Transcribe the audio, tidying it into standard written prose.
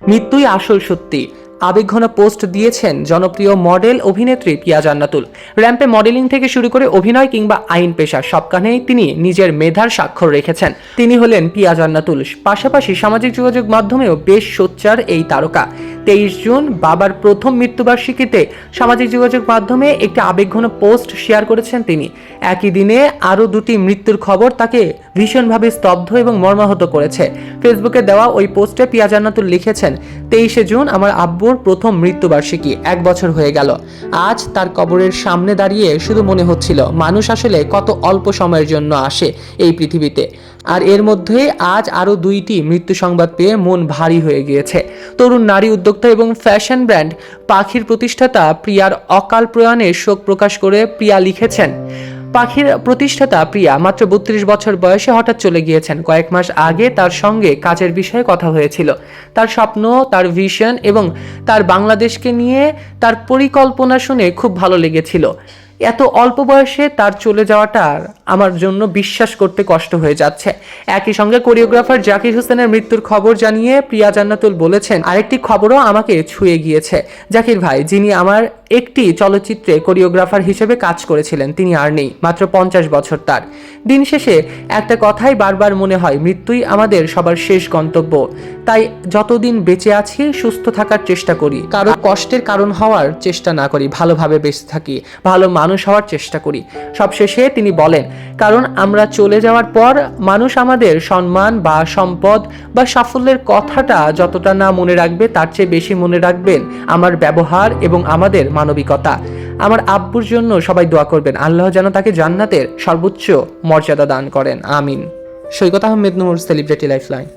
মৃত্যুই আসল সত্যি, আবেগঘন পোস্ট দিয়েছেন জনপ্রিয় মডেল অভিনেত্রী পিয়া জান্নাতুল। র্যাম্পে মডেলিং থেকে শুরু করে অভিনয় কিংবা আইন পেশা সবখানেই তিনি নিজের মেধার স্বাক্ষর রেখেছেন। তিনি হলেন পিয়া জান্নাতুল। পাশাপাশি সামাজিক যোগাযোগ মাধ্যমেও বেশ সোচ্চার এই তারকা। 23 জুন বাবার প্রথম মৃত্যুবার্ষিকীতে সামাজিক যোগাযোগ মাধ্যমে একটি আবেগঘন পোস্ট শেয়ার করেছেন তিনি। একই দিনে আরও দুটি মৃত্যুর খবর তাকে ভীষণভাবে স্তব্ধ এবং মর্মাহত করেছে। ফেসবুকে দেওয়া ওই পোস্টে পিয়া জান্নাতুল লিখেছেন, 23শে জুন আমার আব্বুর প্রথম মৃত্যুবার্ষিকী, 1 বছর হয়ে গেল। আজ তার কবরের সামনে দাঁড়িয়ে শুধু মনে হচ্ছিল মানুষ আসলে কত অল্প সময়ের জন্য আসে এই পৃথিবীতে। আর এর মধ্যে আজ আরও 2টি মৃত্যু সংবাদ পেয়ে মন ভারী হয়ে গিয়েছে। তরুণ নারী উদ্যোক্তা এবং ফ্যাশন ব্র্যান্ড পাখির প্রতিষ্ঠাতা প্রিয়ার অকাল প্রয়াণে শোক প্রকাশ করে প্রিয়া লিখেছেন, পাখির প্রতিষ্ঠাতা প্রিয়া মাত্র 32 বছর বয়সে হঠাৎ চলে গিয়েছেন। কয়েক মাস আগে তার সঙ্গে কাজের বিষয়ে কথা হয়েছিল। তার স্বপ্ন, তার ভিশন এবং তার বাংলাদেশকে নিয়ে তার পরিকল্পনা শুনে খুব ভালো লেগেছিল। এত অল্প বয়সে তার চলে যাওয়াটা আমার জন্য বিশ্বাস করতে কষ্ট হয়ে যাচ্ছে। একই সঙ্গে কোরিওগ্রাফার জাকির হোসেনের মৃত্যুর খবর জানিয়ে প্রিয়া জান্নাতুল বলেছেন, আরেকটি খবরও আমাকে ছুঁয়ে গিয়েছে। জাকির ভাই, যিনি আমার একটি চলচ্চিত্রে কোরিওগ্রাফার হিসেবে কাজ করেছিলেন, তিনি আর নেই। মাত্র 50 বছর তার। দিন শেষে একটা কথাই বারবার মনে হয়, মৃত্যুই আমাদের সবার শেষ গন্তব্য। তাই যতদিন বেঁচে আছি সুস্থ থাকার চেষ্টা করি, কারো কষ্টের কারণ হওয়ার চেষ্টা না করি, ভালোভাবে বেঁচে থাকি, ভালো মানুষ হওয়ার চেষ্টা করি। সবশেষে তিনি বলেন, কারণ আমরা চলে যাওয়ার পর মানুষ আমাদের সম্মান বা সম্পদ বা সাফল্যের কথাটা যতটা না মনে রাখবে, তার চেয়ে বেশি মনে রাখবেন আমার ব্যবহার এবং আমাদের মানবিকতা। আমার আব্বুর জন্য সবাই দোয়া করবেন, আল্লাহ যেন তাকে জান্নাতের সর্বোচ্চ মর্যাদা দান করেন, আমিন। সৈকত আহমেদ নূর, সেলিব্রিটি লাইফলাইন।